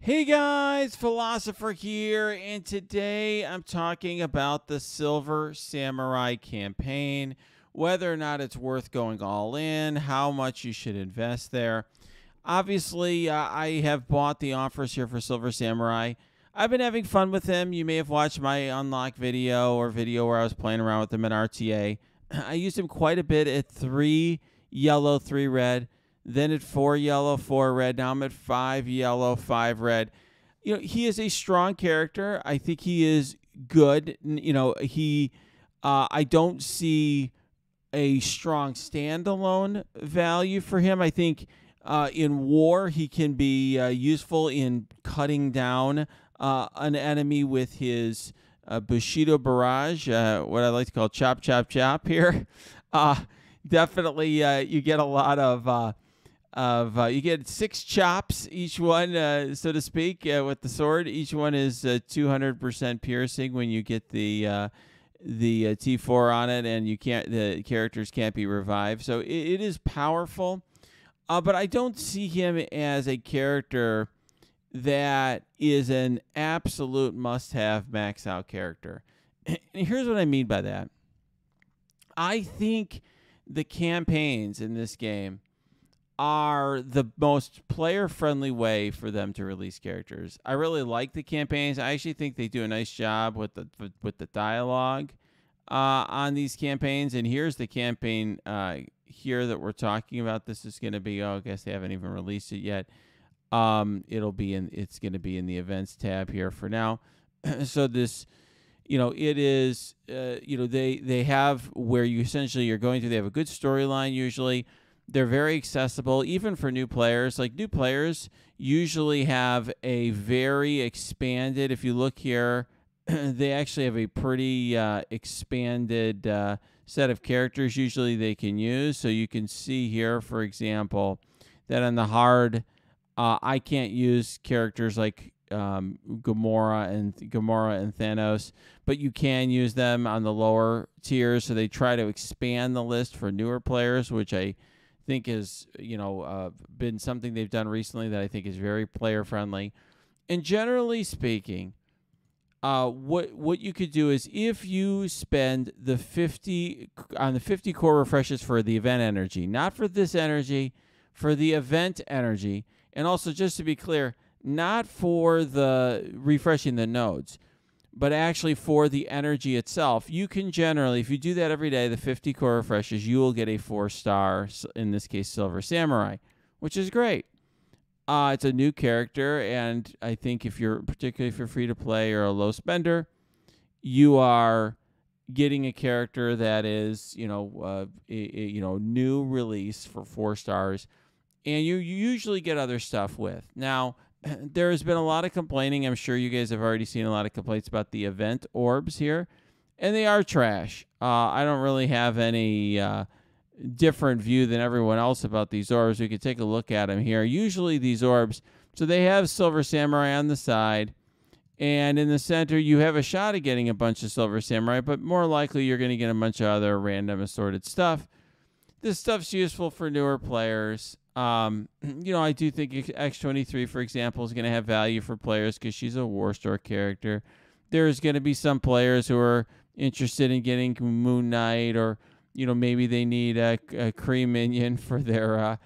Hey guys, Philosopher here, and today I'm talking about the Silver Samurai campaign, whether or not it's worth going all in, how much you should invest there. Obviously, I have bought the offers here for Silver Samurai. I've been having fun with him. You may have watched my unlock video or video where I was playing around with him at RTA. I used him quite a bit at 3 yellow, 3 red. Then at 4 yellow, 4 red. Now I'm at 5 yellow, 5 red. You know, he is a strong character. I think he is good. I don't see a strong standalone value for him. I think in war he can be useful in cutting down an enemy with his Bushido Barrage, what I like to call chop, chop, chop here. Definitely you get a lot of you get 6 chops each one, so to speak, with the sword. Each one is 200% piercing when you get the T4 on it, and the characters can't be revived. So it is powerful, but I don't see him as a character that is an absolute must-have max-out character. And here's what I mean by that. I think the campaigns in this game are the most player-friendly way for them to release characters. I really like the campaigns. I actually think they do a nice job with the dialogue on these campaigns. And here's the campaign here that we're talking about. This is going to be, I guess they haven't even released it yet. It's going to be in the events tab here for now. So this, it is, they have where you essentially you're going through. They have a good storyline usually. They're very accessible, even for new players. Like, new players usually have a very expanded, if you look here, they actually have a pretty expanded set of characters usually they can use. So you can see here, for example, that on the hard, I can't use characters like Gamora and Thanos, but you can use them on the lower tiers. So they try to expand the list for newer players, which I think is been something they've done recently that I think is very player friendly. And generally speaking, what you could do is, if you spend the 50 core refreshes for the event energy, not for this energy, for the event energy, and also, just to be clear, not for the refreshing the nodes, but actually for the energy itself, you can generally, if you do that every day, the 50 core refreshes, you will get a 4-star, in this case, Silver Samurai, which is great. It's a new character, and I think particularly if you're free to play or a low spender, you are getting a character that is, new release for 4 stars, and you usually get other stuff with. Now, there has been a lot of complaining. I'm sure you guys have already seen a lot of complaints about the event orbs here, and they are trash. I don't really have any different view than everyone else about these orbs. We could take a look at them here. Usually these orbs, so they have Silver Samurai on the side, and in the center you have a shot at getting a bunch of Silver Samurai, but more likely you're going to get a bunch of other random assorted stuff. This stuff's useful for newer players. I do think X-23, for example, is going to have value for players because she's a War Store character. There's going to be some players who are interested in getting Moon Knight, or, maybe they need a Kree minion for their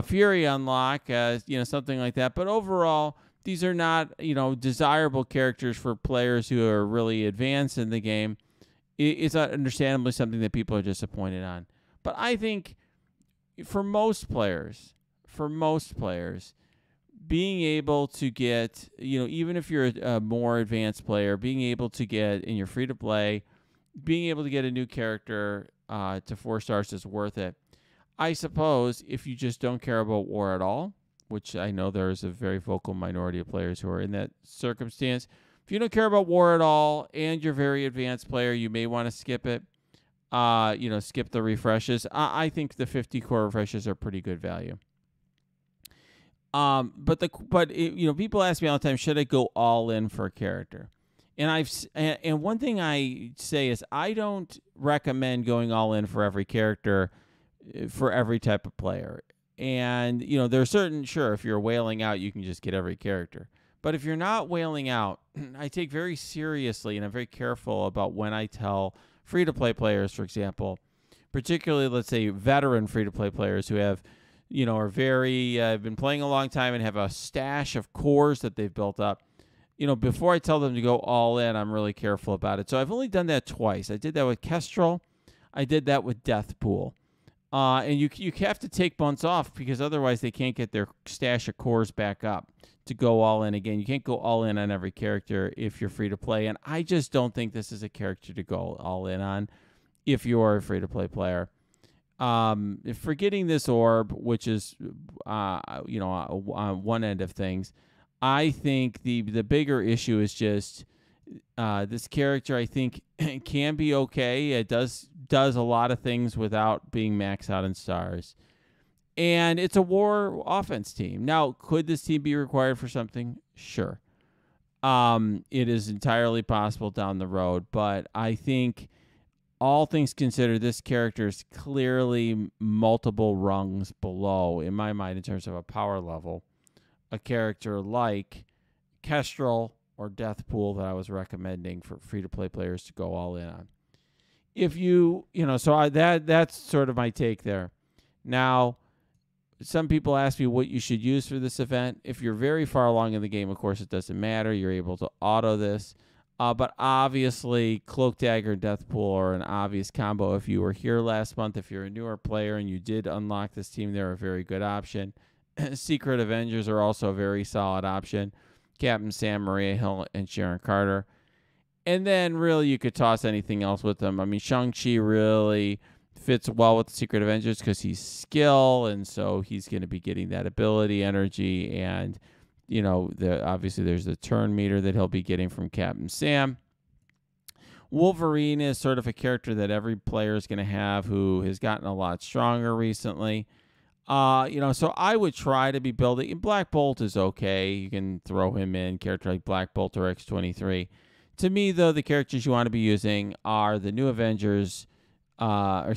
Fury unlock, something like that. But overall, these are not, desirable characters for players who are really advanced in the game. It's understandably something that people are disappointed on. But I think for most players, being able to get, even if you're a more advanced player, being able to get, and you're free to play, being able to get a new character to 4 stars is worth it. I suppose if you just don't care about war at all, which I know there is a very vocal minority of players who are in that circumstance, if you don't care about war at all and you're a very advanced player, you may want to skip it. Skip the refreshes. I think the 50 core refreshes are pretty good value. People ask me all the time, should I go all in for a character? And one thing I say is, I don't recommend going all in for every character for every type of player. And, there are certain, sure, if you're whaling out, you can just get every character. But if you're not whaling out, I take very seriously and I'm very careful about when I tell free-to-play players, for example, particularly, let's say, veteran free-to-play players who have, are very, been playing a long time and have a stash of cores that they've built up. Before I tell them to go all in, I'm really careful about it. So I've only done that twice. I did that with Kestrel. I did that with Deathpool. And you have to take months off because otherwise they can't get their stash of cores back up to go all in again. You can't go all in on every character if you're free to play. And I just don't think this is a character to go all in on if you are a free to play player. Forgetting this orb, which is, on one end of things, I think the bigger issue is just this character, I think, can be okay. It does a lot of things without being maxed out in stars. And it's a war offense team. Now, could this team be required for something? Sure. It is entirely possible down the road. But I think, all things considered, this character is clearly multiple rungs below, in my mind, in terms of a power level, a character like Kestrel or Deathpool that I was recommending for free-to-play players to go all in on. If that's sort of my take there. Now, some people ask me what you should use for this event. If you're very far along in the game, of course, it doesn't matter. You're able to auto this. But obviously, Cloak Dagger and Deathpool are an obvious combo. If you were here last month, if you're a newer player and you did unlock this team, they're a very good option. Secret Avengers are also a very solid option. Captain Sam, Maria Hill, and Sharon Carter. And then, really, you could toss anything else with them. I mean, Shang-Chi really fits well with the Secret Avengers because he's skill, and so he's going to be getting that ability, energy, and, obviously there's the turn meter that he'll be getting from Captain Sam. Wolverine is sort of a character that every player is going to have who has gotten a lot stronger recently. So I would try to be building. Black Bolt is okay. You can throw him in, character like Black Bolt or X-23. To me, though, the characters you want to be using are the new Avengers, the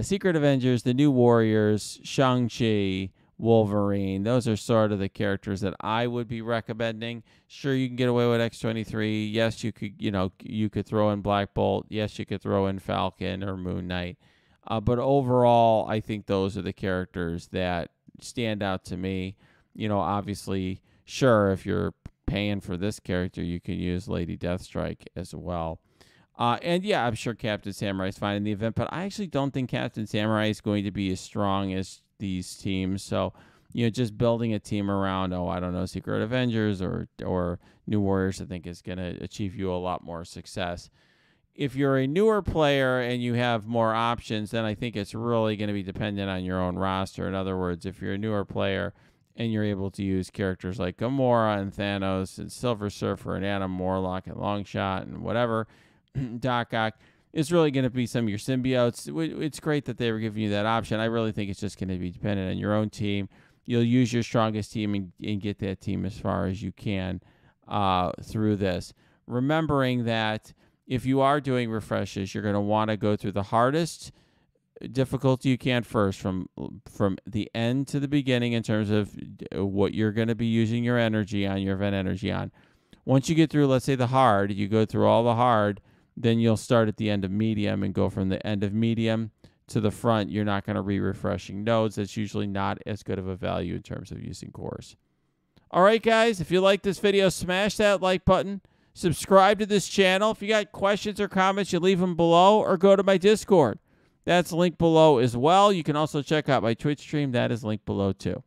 Secret Avengers, the new Warriors, Shang-Chi, Wolverine. Those are sort of the characters that I would be recommending. Sure, you can get away with X-23. Yes, you could throw in Black Bolt. Yes, you could throw in Falcon or Moon Knight. But overall, I think those are the characters that stand out to me. Obviously, sure, if you're paying for this character, you can use Lady Deathstrike as well. And yeah, I'm sure Captain Samurai is fine in the event, but I actually don't think Captain Samurai is going to be as strong as these teams. So, just building a team around, Secret Avengers or New Warriors, I think is going to achieve you a lot more success. If you're a newer player and you have more options, then I think it's really going to be dependent on your own roster. In other words, if you're a newer player and you're able to use characters like Gamora and Thanos and Silver Surfer and Adam Warlock and Longshot and whatever, Doc Ock, it's really going to be some of your symbiotes. It's great that they were giving you that option. I really think it's just going to be dependent on your own team. You'll use your strongest team and get that team as far as you can through this. Remembering that if you are doing refreshes, you're going to want to go through the hardest difficulty you can first, from the end to the beginning in terms of what you're going to be using your energy on, your event energy on. Once you get through, let's say, the hard, you go through all the hard, then you'll start at the end of medium and go from the end of medium to the front. You're not going to be refreshing nodes. That's usually not as good of a value in terms of using cores. All right, guys, if you like this video, smash that like button. Subscribe to this channel. If you got questions or comments, you leave them below or go to my Discord. That's linked below as well. You can also check out my Twitch stream. That is linked below too.